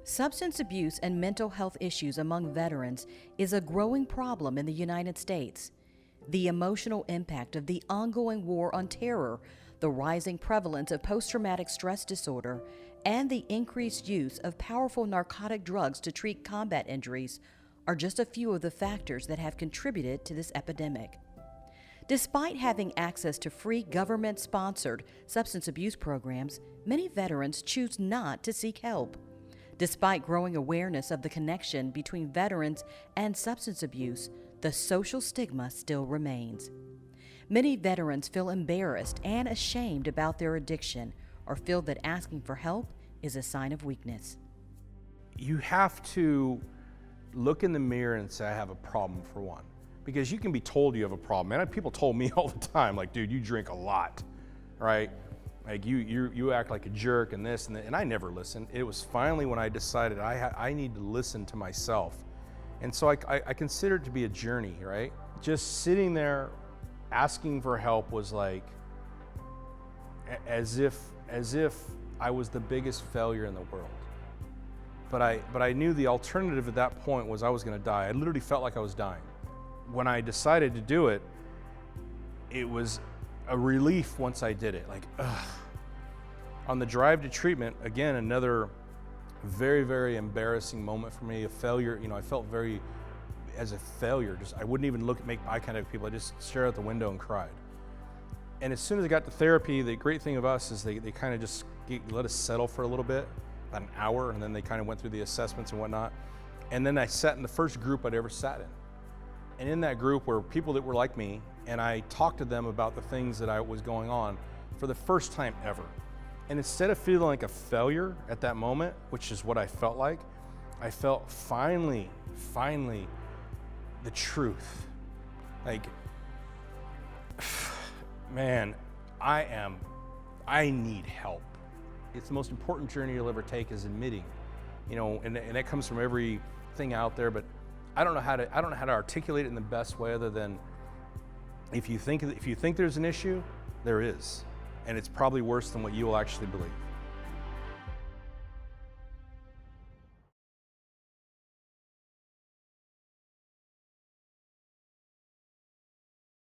Substance abuse and mental health issues among veterans is a growing problem in the United States. The emotional impact of the ongoing war on terror, the rising prevalence of post-traumatic stress disorder, and the increased use of powerful narcotic drugs to treat combat injuries are just a few of the factors that have contributed to this epidemic. Despite having access to free government-sponsored substance abuse programs, many veterans choose not to seek help. Despite growing awareness of the connection between veterans and substance abuse, the social stigma still remains. Many veterans feel embarrassed and ashamed about their addiction or feel that asking for help is a sign of weakness. You have to look in the mirror and say, I have a problem, for one. Because you can be told you have a problem. And people told me all the time, like, dude, you drink a lot, right? Like you act like a jerk and this and that, and I never listened. It was finally when I decided I need to listen to myself. And so I consider it to be a journey, right? Just sitting there asking for help was like, as if I was the biggest failure in the world. But I knew the alternative at that point was I was gonna die. I literally felt like I was dying. When I decided to do it, it was a relief once I did it, like, ugh. On the drive to treatment, again, another very, very embarrassing moment for me, a failure. I felt very, as a failure, I wouldn't even make eye contact with people. I just stared out the window and cried. And as soon as I got to therapy, the great thing of us is they kind of just let us settle for a little bit, about an hour, and then they kind of went through the assessments and whatnot. And then I sat in the first group I'd ever sat in. And in that group were people that were like me, and I talked to them about the things that was going on for the first time ever. And instead of feeling like a failure at that moment, which is what I felt like, I felt finally the truth. Like, man, I need help. It's the most important journey you'll ever take, is admitting, and that comes from everything out there, but I don't know how to articulate it in the best way, other than if you think there's an issue, there is, and it's probably worse than what you will actually believe.